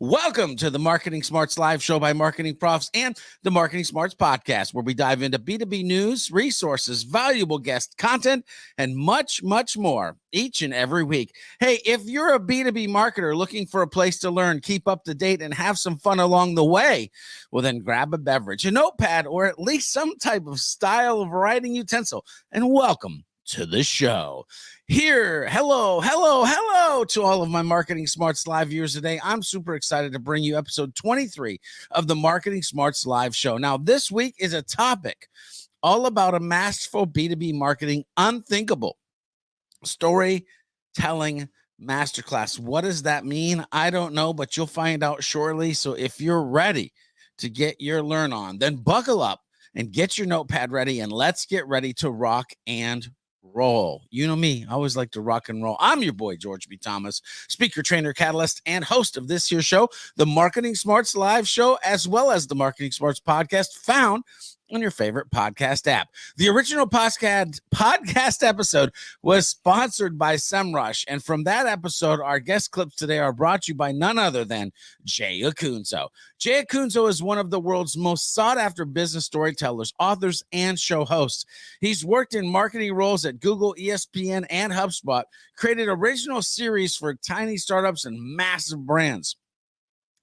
Welcome to the Marketing Smarts Live Show by MarketingProfs and the Marketing Smarts Podcast, where we dive into B2B news, resources, valuable guest content, and much, much more each and every week. Hey, if you're a B2B marketer looking for a place to learn, keep up to date, and have some fun along the way, well, then grab a beverage, a notepad, or at least some type of style of writing utensil, and welcome to the show. Here, hello to all of my Marketing Smarts Live viewers today. I'm super excited to bring you episode 23 of the Marketing Smarts Live Show. Now, this week is a topic all about a masterful B2B marketing unthinkable storytelling masterclass. What does that mean? I don't know, but you'll find out shortly. So if you're ready to get your learn on, then buckle up and get your notepad ready, and let's get ready to rock and roll. You know me, I always like to rock and roll. I'm your boy, George B. Thomas, speaker, trainer, catalyst, and host of this here show, the Marketing Smarts Live Show, as well as the Marketing Smarts Podcast, found on your favorite podcast app. The original podcast episode was sponsored by SEMrush, and from that episode, our guest clips today are brought to you by none other than Jay Acunzo. Jay Acunzo is one of the world's most sought-after business storytellers, authors, and show hosts. He's worked in marketing roles at Google, ESPN, and HubSpot, created original series for tiny startups and massive brands.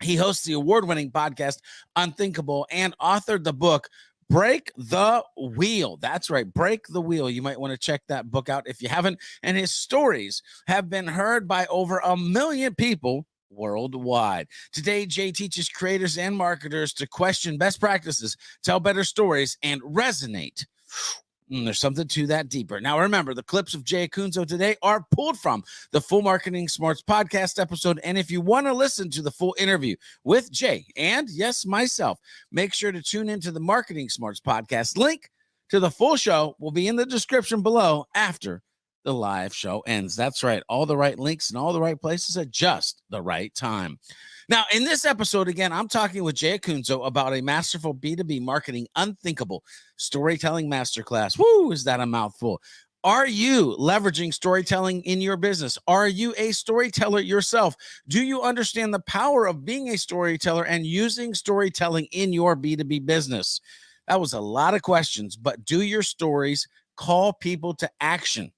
He hosts the award-winning podcast Unthinkable and authored the book Break the Wheel. That's right, Break the Wheel. You might want to check that book out if you haven't. And his stories have been heard by over 1 million people worldwide. Today, Jay teaches creators and marketers to question best practices, tell better stories, and resonate. There's something to that deeper. Now, remember, the clips of Jay Acunzo today are pulled from the full Marketing Smarts podcast episode. And if you want to listen to the full interview with Jay and, yes, myself, make sure to tune into the Marketing Smarts podcast. Link to the full show will be in the description below after the live show ends. That's right. All the right links in all the right places at just the right time. Now, in this episode, again, I'm talking with Jay Acunzo about a masterful B2B marketing unthinkable storytelling masterclass. Woo, is that a mouthful? Are you leveraging storytelling in your business? Are you a storyteller yourself? Do you understand the power of being a storyteller and using storytelling in your B2B business? That was a lot of questions, but do your stories call people to action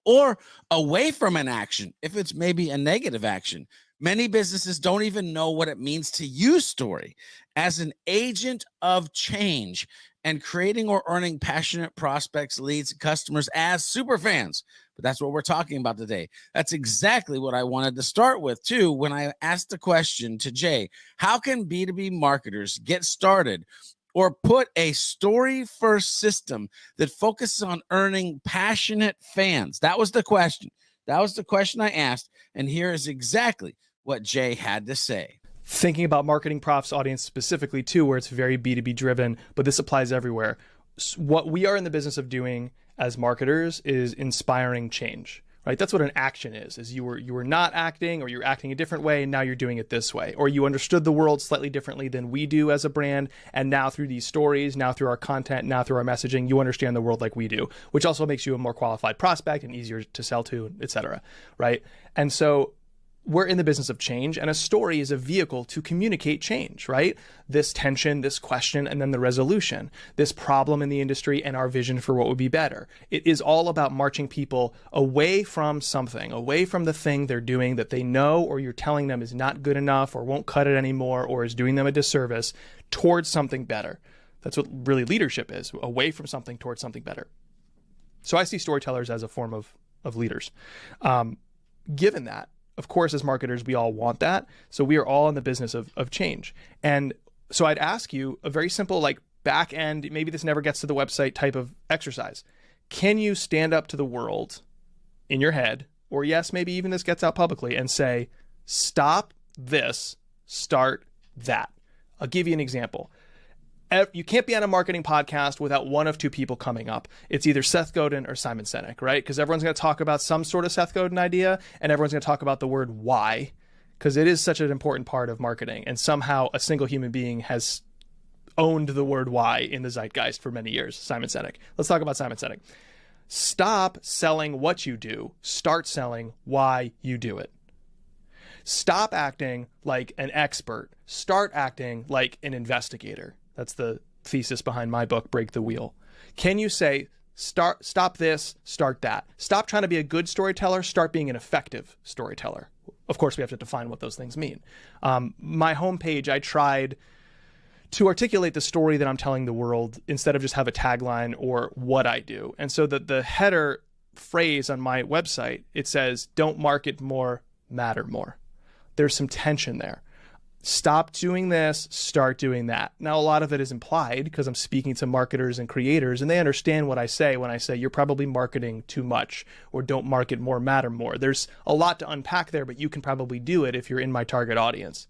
or away from an action if it's maybe a negative action? Many businesses don't even know what it means to use story as an agent of change and creating or earning passionate prospects, leads, customers as super fans. But that's what we're talking about today. That's exactly what I wanted to start with, too, when I asked the question to Jay, how can B2B marketers get started or put a story-first system that focuses on earning passionate fans? That was the question. That was the question I asked, and here is exactly what Jay had to say. Thinking about MarketingProfs audience specifically too, where it's very B2B driven, but this applies everywhere. What we are in the business of doing as marketers is inspiring change, right? That's what an action is you were not acting, or you're acting a different way and now you're doing it this way, or you understood the world slightly differently than we do as a brand, and now through these stories, now through our content, now through our messaging, you understand the world like we do, which also makes you a more qualified prospect and easier to sell to, etc., right? And so we're in the business of change, and a story is a vehicle to communicate change, right? This tension, this question, and then the resolution, this problem in the industry and our vision for what would be better. It is all about marching people away from something, away from the thing they're doing that they know or you're telling them is not good enough or won't cut it anymore or is doing them a disservice, towards something better. That's what really leadership is, away from something towards something better. So I see storytellers as a form of leaders. Given that, of course, as marketers, we all want that. So we are all in the business of change. And so I'd ask you a very simple, like back end, maybe this never gets to the website type of exercise. Can you stand up to the world in your head, or yes, maybe even this gets out publicly, and say, stop this, start that? I'll give you an example. You can't be on a marketing podcast without one of two people coming up. It's either Seth Godin or Simon Sinek, right? Because everyone's going to talk about some sort of Seth Godin idea, and everyone's going to talk about the word why, because it is such an important part of marketing. And somehow a single human being has owned the word why in the zeitgeist for many years, Simon Sinek. Let's talk about Simon Sinek. Stop selling what you do. Start selling why you do it. Stop acting like an expert. Start acting like an investigator. That's the thesis behind my book, Break the Wheel. Can you say, stop this, start that? Stop trying to be a good storyteller, start being an effective storyteller. Of course, we have to define what those things mean. My homepage, I tried to articulate the story that I'm telling the world instead of just have a tagline or what I do. And so the header phrase on my website, it says, don't market more, matter more. There's some tension there. Stop doing this, start doing that. Now, a lot of it is implied because I'm speaking to marketers and creators, and they understand what I say when I say you're probably marketing too much or don't market more, matter more. There's a lot to unpack there, but you can probably do it if you're in my target audience.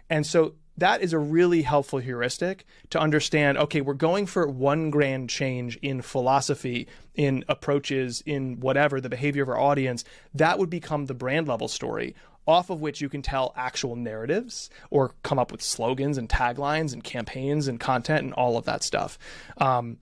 And so that is a really helpful heuristic to understand, okay, we're going for one grand change in philosophy, in approaches, in whatever, the behavior of our audience. That would become the brand level story, off of which you can tell actual narratives or come up with slogans and taglines and campaigns and content and all of that stuff. And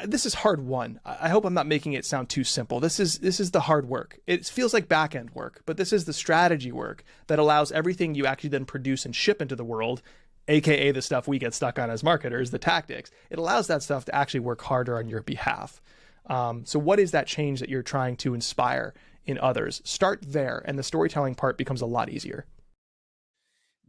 this is hard won. I hope I'm not making it sound too simple. This is the hard work. It feels like back end work, but this is the strategy work that allows everything you actually then produce and ship into the world, AKA the stuff we get stuck on as marketers, the tactics. It allows that stuff to actually work harder on your behalf. So what is that change that you're trying to inspire in others? Start there, and the storytelling part becomes a lot easier.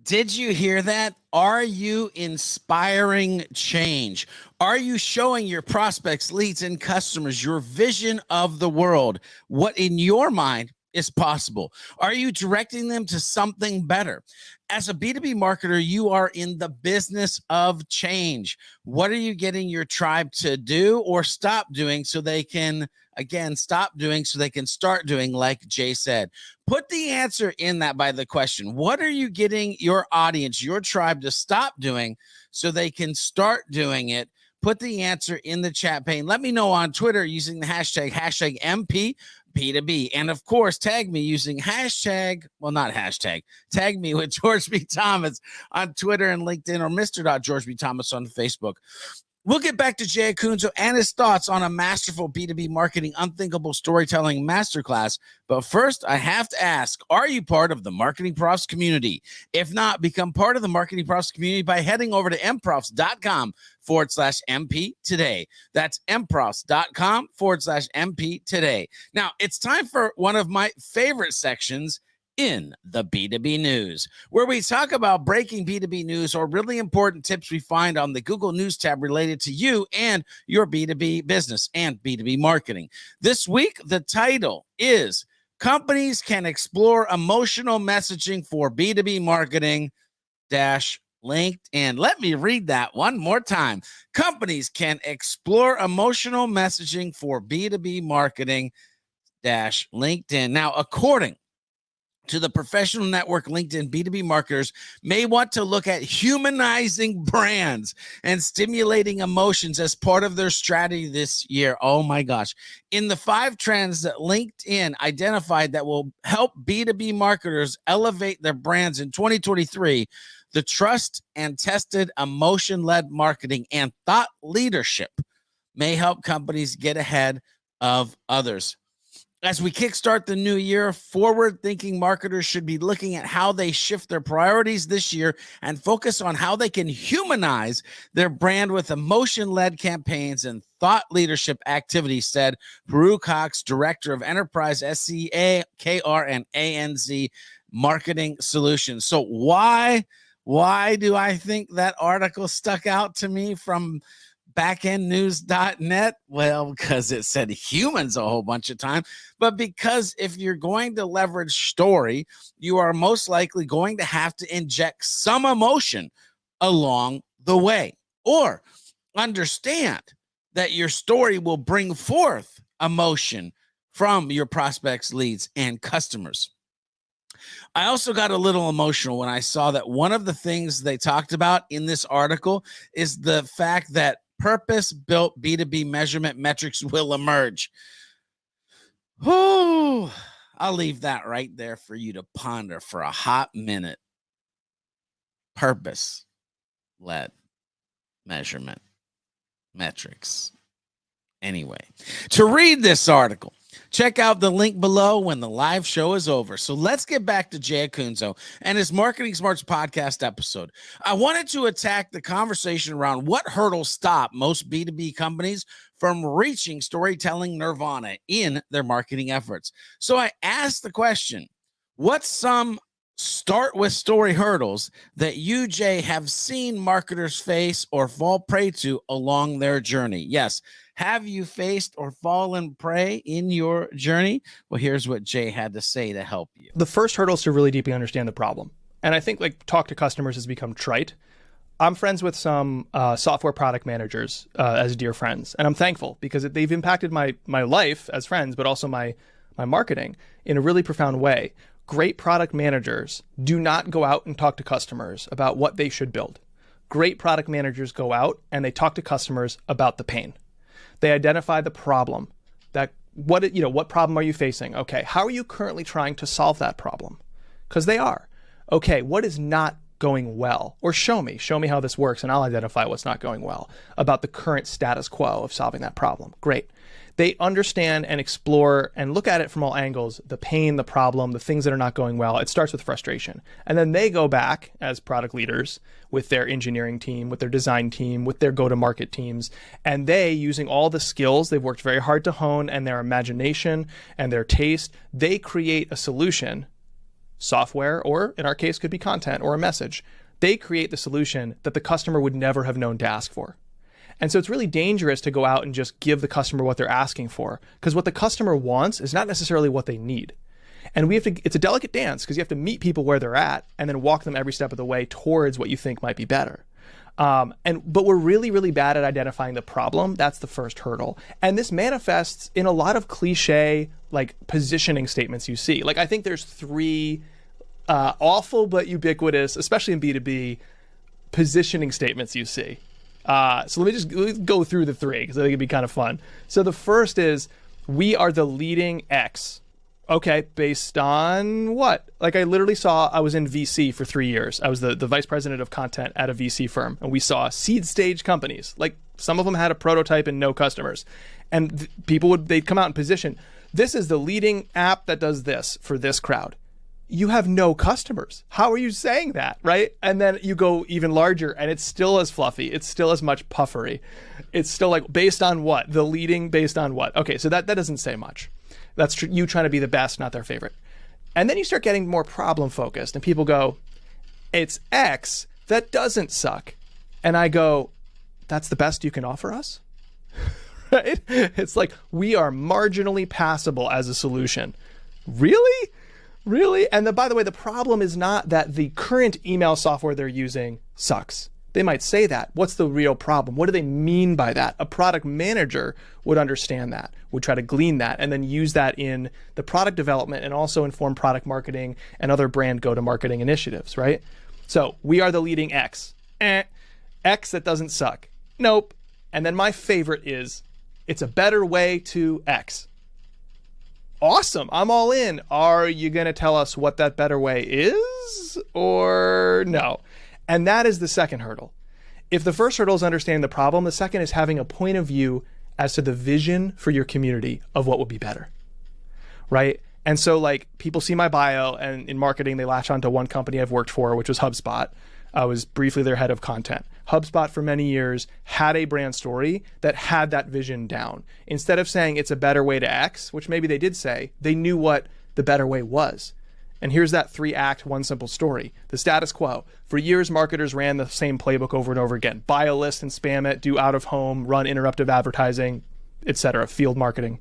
Did you hear that? Are you inspiring change? Are you showing your prospects, leads, and customers your vision of the world? What in your mind is possible? Are you directing them to something better? As a B2B marketer, you are in the business of change. What are you getting your tribe to do or stop doing so they can, again, stop doing so they can start doing, like Jay said? Put the answer in that by the question. What are you getting your audience, your tribe to stop doing so they can start doing it? Put the answer in the chat pane. Let me know on Twitter using the hashtag MPB2B. And of course, tag me using tag me with George B. Thomas on Twitter and LinkedIn, or Mr. George B. Thomas on Facebook. We'll get back to Jay Acunzo and his thoughts on a masterful B2B marketing unthinkable storytelling masterclass. But first, I have to ask, are you part of the MarketingProfs community? If not, become part of the MarketingProfs community by heading over to mprofs.com/MP today. That's mprofs.com/MP today. Now, it's time for one of my favorite sections in the B2B news, where we talk about breaking B2B news or really important tips we find on the Google News tab related to you and your B2B business and B2B marketing. This week, the title is Companies Can Explore Emotional Messaging for B2B Marketing LinkedIn. Let me read that one more time. Companies can explore emotional messaging for B2B marketing LinkedIn. Now, according to the professional network, LinkedIn B2B marketers may want to look at humanizing brands and stimulating emotions as part of their strategy this year. Oh my gosh. In the 5 trends that LinkedIn identified that will help B2B marketers elevate their brands in 2023, the trust and tested emotion-led marketing and thought leadership may help companies get ahead of others. As we kickstart the new year, forward-thinking marketers should be looking at how they shift their priorities this year and focus on how they can humanize their brand with emotion-led campaigns and thought leadership activities, said Peru Cox, Director of Enterprise SCA, KR, and ANZ Marketing Solutions. So why do I think that article stuck out to me from backendnews.net? Well, because it said humans a whole bunch of time, but because if you're going to leverage story, you are most likely going to have to inject some emotion along the way, or understand that your story will bring forth emotion from your prospects, leads, and customers. I also got a little emotional when I saw that one of the things they talked about in this article is the fact that purpose-built B2B measurement metrics will emerge. Whew. I'll leave that right there for you to ponder for a hot minute. Purpose-led measurement metrics. Anyway, to read this article, Check out the link below when the live show is over. So let's get back to Jay Acunzo and his Marketing Smarts podcast episode. I wanted to attack the conversation around what hurdles stop most B2B companies from reaching storytelling nirvana in their marketing efforts. So I asked the question, what's some start with story hurdles that you, Jay, have seen marketers face or fall prey to along their journey? Yes. Have you faced or fallen prey in your journey? Well, here's what Jay had to say to help you. The first hurdle is to really deeply understand the problem. And I think like talk to customers has become trite. I'm friends with some software product managers as dear friends, and I'm thankful because they've impacted my life as friends, but also my marketing in a really profound way. Great product managers do not go out and talk to customers about what they should build. Great product managers go out and they talk to customers about the pain. They identify the problem. What problem are you facing? Okay, how are you currently trying to solve that problem? Because they are. Okay, what is not going well? Or show me how this works and I'll identify what's not going well about the current status quo of solving that problem. Great. They understand and explore and look at it from all angles, the pain, the problem, the things that are not going well. It starts with frustration. And then they go back as product leaders with their engineering team, with their design team, with their go-to-market teams. And they, using all the skills they've worked very hard to hone and their imagination and their taste, they create a solution, software, or in our case, could be content or a message. They create the solution that the customer would never have known to ask for. And so it's really dangerous to go out and just give the customer what they're asking for, because what the customer wants is not necessarily what they need. And it's a delicate dance because you have to meet people where they're at and then walk them every step of the way towards what you think might be better. But we're really, really bad at identifying the problem. That's the first hurdle. And this manifests in a lot of cliche, like positioning statements you see. Like I think there's three awful but ubiquitous, especially in B2B, positioning statements you see. So let me go through the three because I think it'd be kind of fun. So the first is, we are the leading X. Okay, based on what? Like I was in VC for 3 years. I was the vice president of content at a VC firm, and we saw seed stage companies. Like some of them had a prototype and no customers. And they'd come out and position, this is the leading app that does this for this crowd. You have no customers. How are you saying that, right? And then you go even larger and it's still as fluffy. It's still as much puffery. It's still like, based on what? The leading based on what? Okay, so that doesn't say much. That's you trying to be the best, not their favorite. And then you start getting more problem focused and people go, it's X that doesn't suck. And I go, that's the best you can offer us? Right? It's like, we are marginally passable as a solution. Really? Really? And by the way, the problem is not that the current email software they're using sucks. They might say that. What's the real problem? What do they mean by that? A product manager would understand that, would try to glean that, and then use that in the product development and also inform product marketing and other brand go-to-marketing initiatives, right? So we are the leading X. X that doesn't suck. Nope. And then my favorite is, it's a better way to X. Awesome. I'm all in. Are you going to tell us what that better way is or no? And that is the second hurdle. If the first hurdle is understanding the problem, the second is having a point of view as to the vision for your community of what would be better, right? And so like people see my bio and in marketing, they latch onto one company I've worked for, which was HubSpot. I was briefly their head of content. HubSpot for many years had a brand story that had that vision down. Instead of saying it's a better way to X, which maybe they did say, they knew what the better way was. And here's that 3-act, one simple story. The status quo. For years, marketers ran the same playbook over and over again. Buy a list and spam it, do out of home, run interruptive advertising, etc., field marketing.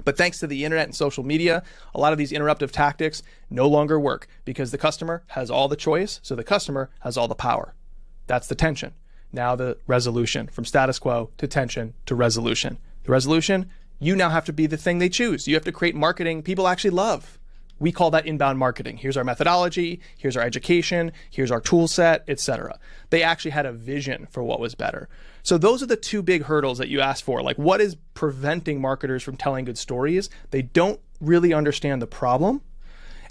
But thanks to the internet and social media, a lot of these interruptive tactics no longer work because the customer has all the choice, so the customer has all the power. That's the tension. Now the resolution, from status quo to tension to resolution. The resolution, you now have to be the thing they choose. You have to create marketing people actually love. We call that inbound marketing. Here's our methodology, here's our education, here's our tool set, etc. They actually had a vision for what was better. So those are the two big hurdles that you asked for. Like, what is preventing marketers from telling good stories? They don't really understand the problem,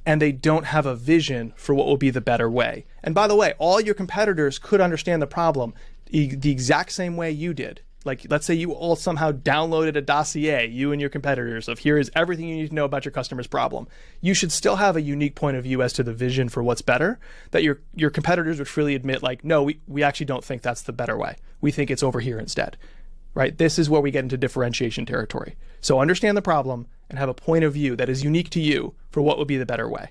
and they don't have a vision for what will be the better way. And by the way, all your competitors could understand the problem the exact same way you did. Like, let's say you all somehow downloaded a dossier, you and your competitors, of here is everything you need to know about your customer's problem. You should still have a unique point of view as to the vision for what's better, that your competitors would freely admit, like, no, we actually don't think that's the better way. We think it's over here instead, right? This is where we get into differentiation territory. So understand the problem and have a point of view that is unique to you for what would be the better way.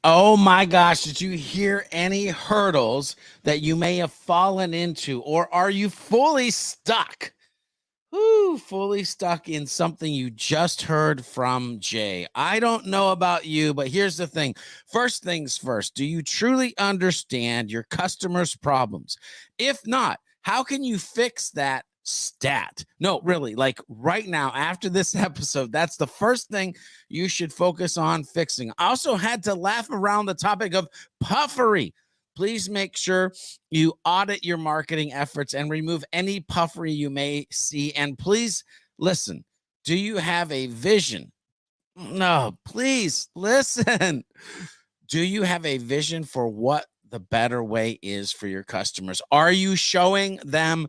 Oh my gosh, did you hear any hurdles that you may have fallen into, or are you fully stuck? Fully stuck in something you just heard from Jay. I don't know about you, but here's the thing. First things first, do you truly understand your customers' problems? If not, how can you fix that stat? No, really, like right now, after this episode, that's the first thing you should focus on fixing. I also had to laugh around the topic of puffery. Please make sure you audit your marketing efforts and remove any puffery you may see. And please listen, do you have a vision? No, please listen. Do you have a vision for what the better way is for your customers? Are you showing them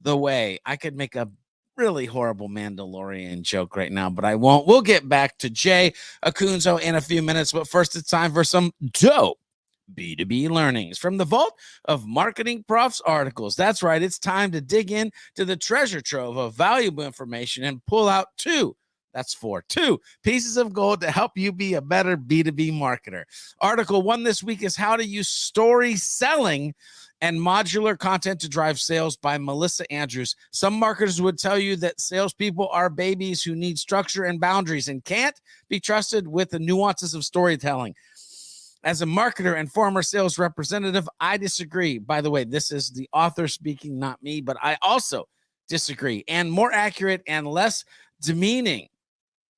the way? I could make a really horrible Mandalorian joke right now, but I won't. We'll get back to Jay Acunzo in a few minutes, but first it's time for some dope B2B learnings from the vault of MarketingProfs articles. That's right. It's time to dig in to the treasure trove of valuable information and pull out two pieces of gold to help you be a better B2B marketer. Article 1 this week is How to Use Story Selling and Modular Content to Drive Sales by Melissa Andrews. Some marketers would tell you that salespeople are babies who need structure and boundaries and can't be trusted with the nuances of storytelling. As a marketer and former sales representative, I disagree. By the way, this is the author speaking, not me, but I also disagree. And more accurate and less demeaning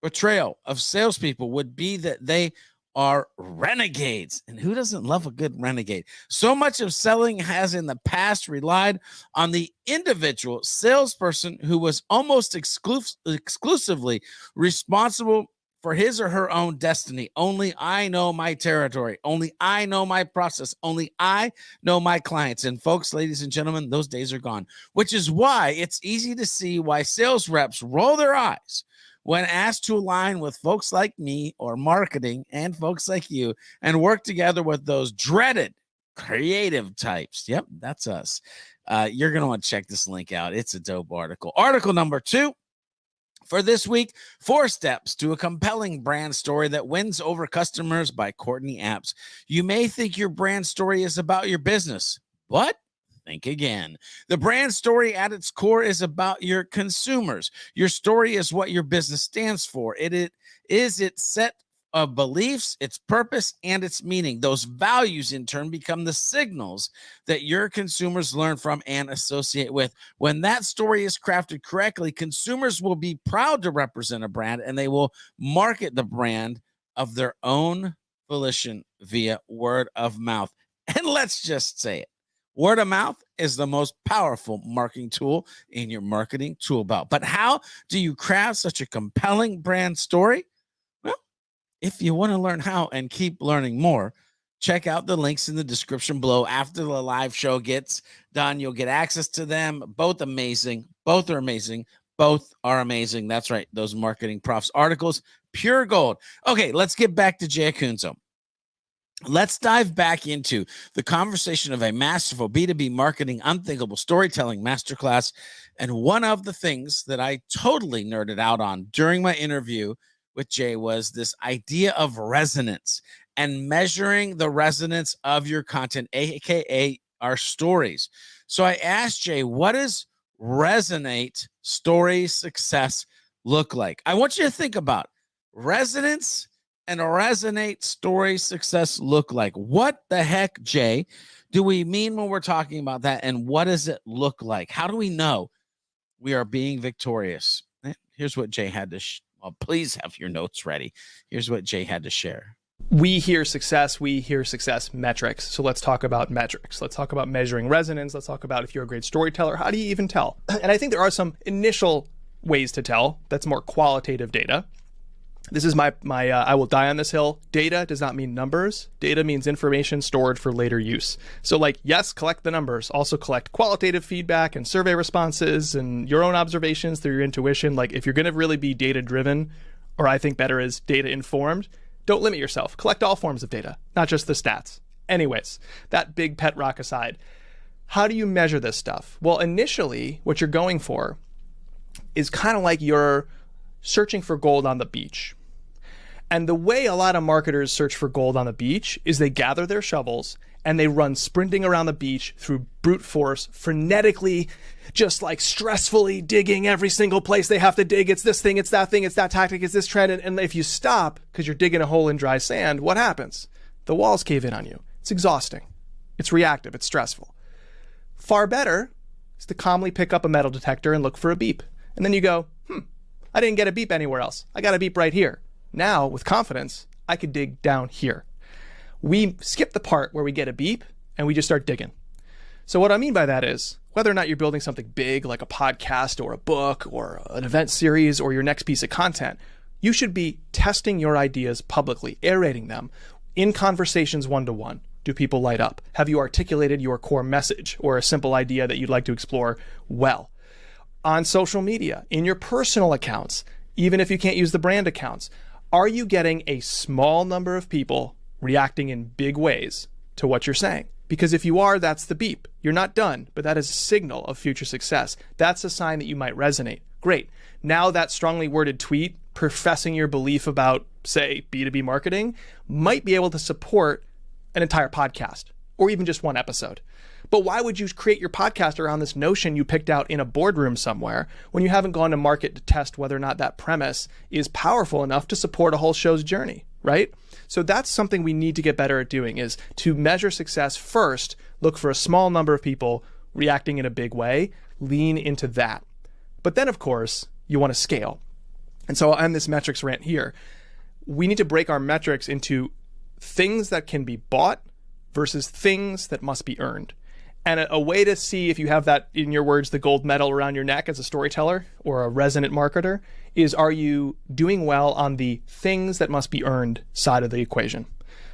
portrayal of salespeople would be that they are renegades. And who doesn't love a good renegade? So much of selling has in the past relied on the individual salesperson who was almost exclusively responsible for his or her own destiny. Only I know my territory. Only I know my process. Only I know my clients. And folks, ladies and gentlemen, those days are gone, which is why it's easy to see why sales reps roll their eyes when asked to align with folks like me or marketing and folks like you and work together with those dreaded creative types. Yep, that's us. You're going to want to check this link out. It's a dope article. Article number 2. For this week, 4 steps to a compelling brand story that wins over customers by Courtney Apps. You may think your brand story is about your business, but think again. The brand story at its core is about your consumers. Your story is what your business stands for. It is its set of beliefs, its purpose, and its meaning. Those values, in turn, become the signals that your consumers learn from and associate with. When that story is crafted correctly, consumers will be proud to represent a brand, and they will market the brand of their own volition via word of mouth. And let's just say it. Word of mouth is the most powerful marketing tool in your marketing tool belt. But how do you craft such a compelling brand story? If you want to learn how and keep learning more, check out the links in the description below. After the live show gets done, you'll get access to them. Both amazing. Both are amazing. Both are amazing. That's right. Those MarketingProfs articles, pure gold. Okay, let's get back to Jay Acunzo. Let's dive back into the conversation of a masterful B2B marketing unthinkable storytelling masterclass. And one of the things that I totally nerded out on during my interview with Jay was this idea of resonance and measuring the resonance of your content, aka our stories. So I asked Jay, what does resonate story success look like? I want you to think about resonance and resonate story success look like. What the heck, Jay, do we mean when we're talking about that? And what does it look like? How do we know we are being victorious? Here's what Jay had to well, please have your notes ready. Here's what Jay had to share. We hear success metrics. So let's talk about metrics. Let's talk about measuring resonance. Let's talk about if you're a great storyteller, how do you even tell? And I think there are some initial ways to tell. That's more qualitative data. This is my I will die on this hill. Data does not mean numbers. Data means information stored for later use. So like, yes, collect the numbers. Also collect qualitative feedback and survey responses and your own observations through your intuition. Like if you're going to really be data driven, or I think better is data informed, don't limit yourself. Collect all forms of data, not just the stats. Anyways, that big pet rock aside, how do you measure this stuff? Well, initially, what you're going for is kind of like you're searching for gold on the beach. And the way a lot of marketers search for gold on the beach is they gather their shovels and they run sprinting around the beach through brute force, frenetically, just like stressfully digging every single place they have to dig. It's this thing, it's that tactic, it's this trend. And if you stop because you're digging a hole in dry sand, what happens? The walls cave in on you. It's exhausting. It's reactive. It's stressful. Far better is to calmly pick up a metal detector and look for a beep. And then you go, I didn't get a beep anywhere else. I got a beep right here. Now, with confidence, I could dig down here. We skip the part where we get a beep and we just start digging. So what I mean by that is, whether or not you're building something big like a podcast or a book or an event series or your next piece of content, you should be testing your ideas publicly, aerating them in conversations one-to-one. Do people light up? Have you articulated your core message or a simple idea that you'd like to explore well? On social media, in your personal accounts, even if you can't use the brand accounts, are you getting a small number of people reacting in big ways to what you're saying? Because if you are, that's the beep. You're not done, but that is a signal of future success. That's a sign that you might resonate. Great. Now that strongly worded tweet professing your belief about, say, B2B marketing might be able to support an entire podcast or even just one episode. But why would you create your podcast around this notion you picked out in a boardroom somewhere when you haven't gone to market to test whether or not that premise is powerful enough to support a whole show's journey, right? So that's something we need to get better at doing, is to measure success first, look for a small number of people reacting in a big way, lean into that. But then, of course, you want to scale. And so I'll end this metrics rant here. We need to break our metrics into things that can be bought versus things that must be earned. And a way to see if you have that, in your words, the gold medal around your neck as a storyteller or a resonant marketer is, are you doing well on the things that must be earned side of the equation?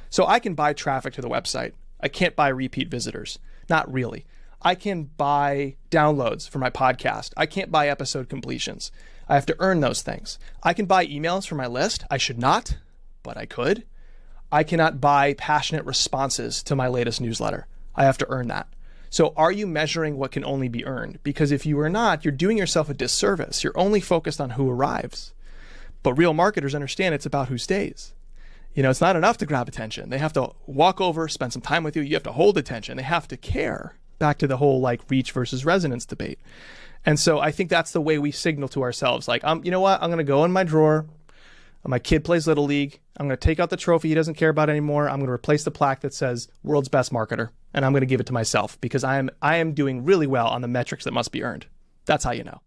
So I can buy traffic to the website. I can't buy repeat visitors. Not really. I can buy downloads for my podcast. I can't buy episode completions. I have to earn those things. I can buy emails for my list. I should not, but I could. I cannot buy passionate responses to my latest newsletter. I have to earn that. So are you measuring what can only be earned? Because if you are not, you're doing yourself a disservice. You're only focused on who arrives. But real marketers understand it's about who stays. You know, it's not enough to grab attention. They have to walk over, spend some time with you. You have to hold attention. They have to care. Back to the whole like reach versus resonance debate. And so I think that's the way we signal to ourselves. Like, you know what? I'm going to go in my drawer. My kid plays Little League. I'm going to take out the trophy he doesn't care about anymore. I'm going to replace the plaque that says world's best marketer. And I'm going to give it to myself because I am doing really well on the metrics that must be earned. That's how you know.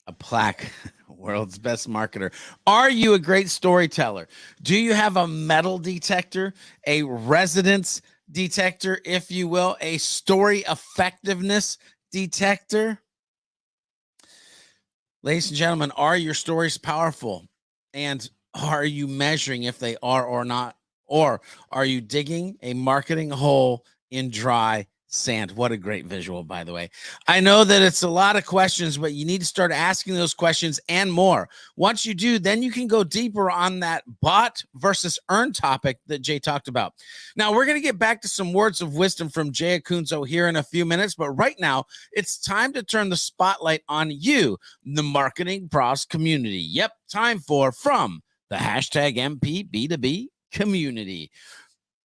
A plaque, world's best marketer. Are you a great storyteller? Do you have a metal detector, a resonance detector, if you will, a story effectiveness detector? Ladies and gentlemen, are your stories powerful? And are you measuring if they are or not? Or are you digging a marketing hole in dry sand? What a great visual, by the way. I know that it's a lot of questions, but you need to start asking those questions and more. Once you do, then you can go deeper on that bought versus earned topic that Jay talked about. Now, we're going to get back to some words of wisdom from Jay Acunzo here in a few minutes, but right now, it's time to turn the spotlight on you, the Marketing Profs community. Yep, time for From the hashtag MP B2B community.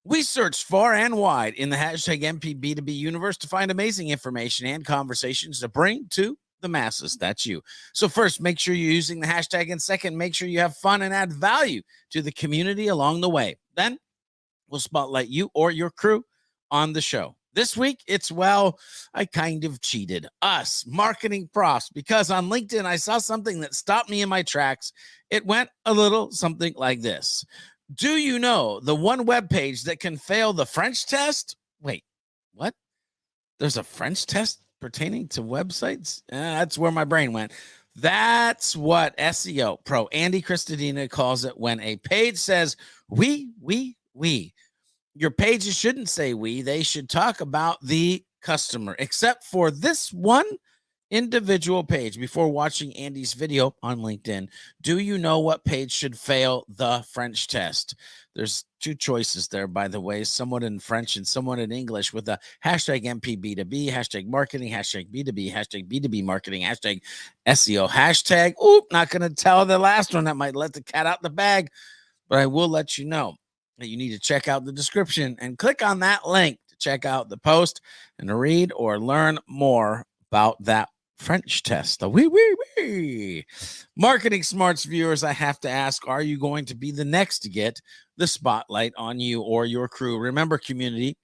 We searched far and wide in the hashtag MP B2B universe to find amazing information and conversations to bring to the masses. That's you. So first, make sure you're using the hashtag, and second, make sure you have fun and add value to the community along the way. Then we'll spotlight you or your crew on the show. This week, it's, well, I kind of cheated. Us, Marketing Profs, because on LinkedIn, I saw something that stopped me in my tracks. It went a little something like this. Do you know the one web page that can fail the French test? Wait, what? There's a French test pertaining to websites? That's where my brain went. That's what SEO pro Andy Christodina calls it when a page says we. Your pages shouldn't say we, they should talk about the customer, except for this one individual page. Before watching Andy's video on LinkedIn, do you know what page should fail the French test? There's two choices there, by the way, someone in French and someone in English, with the hashtag MPB2B, hashtag marketing, hashtag B2B, hashtag B2B marketing, hashtag SEO, hashtag, not going to tell the last one. That might let the cat out the bag, but I will let you know that you need to check out the description and click on that link to check out the post and to read or learn more about that French test. The Marketing Smarts viewers, I have to ask, are you going to be the next to get the spotlight on you or your crew? Remember, community,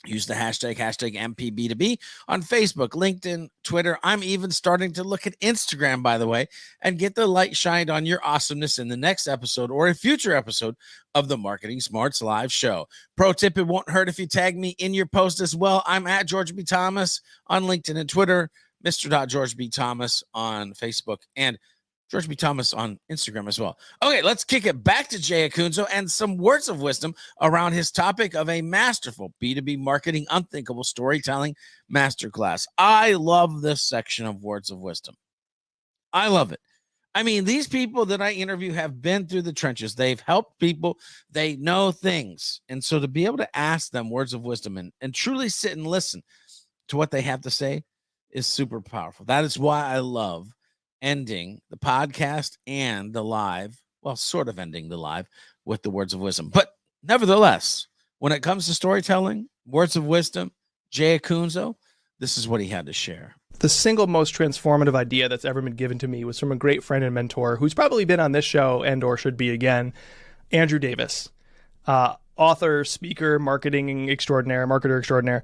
use the hashtag MPB2B on Facebook, LinkedIn, Twitter. I'm even starting to look at Instagram, by the way, and get the light shined on your awesomeness in the next episode or a future episode of the Marketing Smarts live show. Pro tip, it won't hurt if you tag me in your post as well. I'm at George B. Thomas on LinkedIn and Twitter, Mr. George B. Thomas on Facebook, and George B. Thomas on Instagram as well. Okay, let's kick it back to Jay Acunzo and some words of wisdom around his topic of a masterful B2B marketing unthinkable storytelling masterclass. I love this section of words of wisdom. I love it. I mean, these people that I interview have been through the trenches. They've helped people. They know things. And so to be able to ask them words of wisdom and truly sit and listen to what they have to say is super powerful. That is why I love ending the podcast and the live, well, sort of ending the live with the words of wisdom. But nevertheless, when it comes to storytelling, words of wisdom, Jay Acunzo, this is what he had to share. The single most transformative idea that's ever been given to me was from a great friend and mentor who's probably been on this show and or should be again, Andrew Davis, author, speaker, marketer extraordinaire.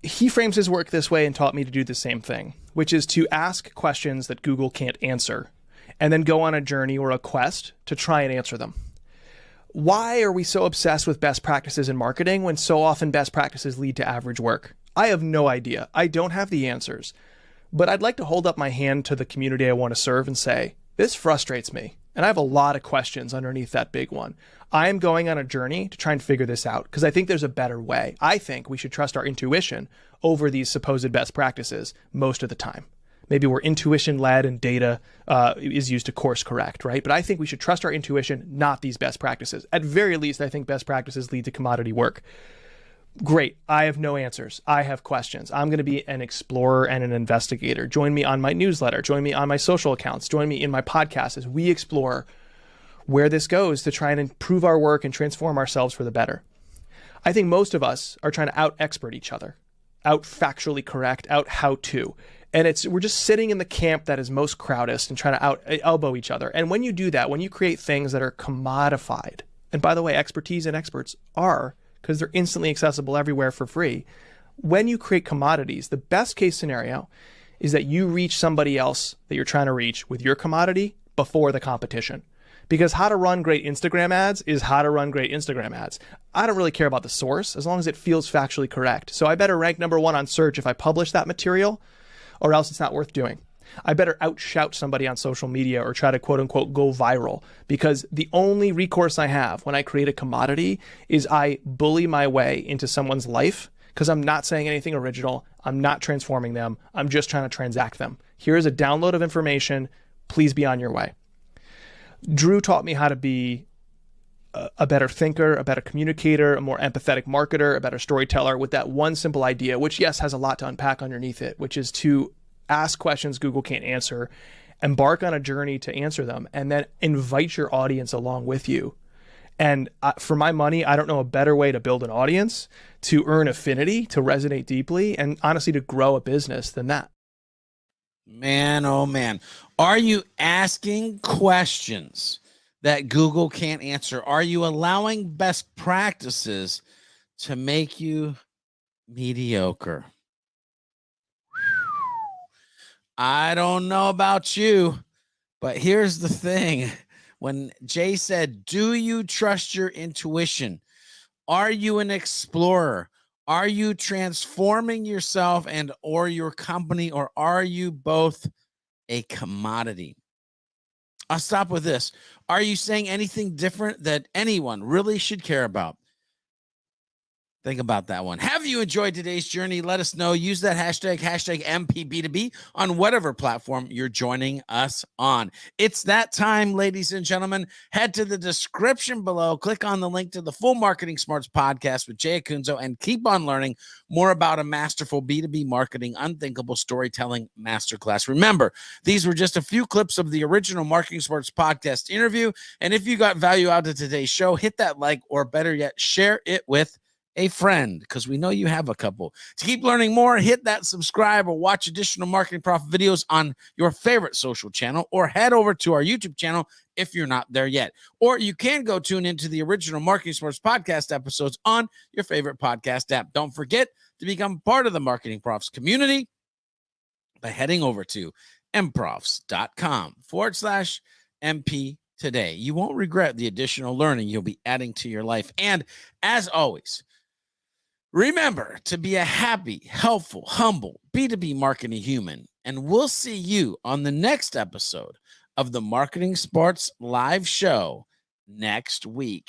He frames his work this way and taught me to do the same thing, which is to ask questions that Google can't answer and then go on a journey or a quest to try and answer them. Why are we so obsessed with best practices in marketing when so often best practices lead to average work? I have no idea. I don't have the answers, but I'd like to hold up my hand to the community I want to serve and say, this frustrates me. And I have a lot of questions underneath that big one. I am going on a journey to try and figure this out because I think there's a better way. I think we should trust our intuition over these supposed best practices most of the time. Maybe we're intuition led and data is used to course correct, right? But I think we should trust our intuition, not these best practices. At very least, I think best practices lead to commodity work. Great. I have no answers. I have questions. I'm going to be an explorer and an investigator. Join me on my newsletter. Join me on my social accounts. Join me in my podcast as we explore where this goes to try and improve our work and transform ourselves for the better. I think most of us are trying to out-expert each other, out-factually correct, out-how-to. And we're just sitting in the camp that is most crowdest and trying to out-elbow each other. And when you do that, when you create things that are commodified, and by the way, expertise and experts are, because they're instantly accessible everywhere for free. When you create commodities, the best case scenario is that you reach somebody else that you're trying to reach with your commodity before the competition. Because how to run great Instagram ads is how to run great Instagram ads. I don't really care about the source as long as it feels factually correct. So I better rank number one on search if I publish that material, or else it's not worth doing. I better outshout somebody on social media or try to quote unquote go viral, because the only recourse I have when I create a commodity is I bully my way into someone's life because I'm not saying anything original. I'm not transforming them. I'm just trying to transact them. Here's a download of information. Please be on your way. Drew taught me how to be a better thinker, a better communicator, a more empathetic marketer, a better storyteller with that one simple idea, which yes, has a lot to unpack underneath it, which is to ask questions Google can't answer, embark on a journey to answer them, and then invite your audience along with you. And for my money, I don't know a better way to build an audience, to earn affinity, to resonate deeply, and honestly, to grow a business than that. Man, oh man. Are you asking questions that Google can't answer? Are you allowing best practices to make you mediocre? I don't know about you, but here's the thing. When Jay said, do you trust your intuition? Are you an explorer? Are you transforming yourself and or your company, or are you both a commodity? I'll stop with this. Are you saying anything different that anyone really should care about? Think about that one. Have you enjoyed today's journey? Let us know. Use that hashtag MPB2B on whatever platform you're joining us on. It's that time, ladies and gentlemen. Head to the description below. Click on the link to the full Marketing Smarts podcast with Jay Acunzo and keep on learning more about a masterful B2B marketing, unthinkable storytelling masterclass. Remember, these were just a few clips of the original Marketing Smarts podcast interview. And if you got value out of today's show, hit that like, or better yet, share it with a friend, because we know you have a couple. To keep learning more, hit that subscribe or watch additional Marketing Prof videos on your favorite social channel, or head over to our YouTube channel if you're not there yet. Or you can go tune into the original Marketing Smarts podcast episodes on your favorite podcast app. Don't forget to become part of the Marketing Profs community by heading over to mprofs.com/MP today. You won't regret the additional learning you'll be adding to your life. And as always, remember to be a happy, helpful, humble B2B marketing human. And we'll see you on the next episode of the Marketing Smarts live show next week.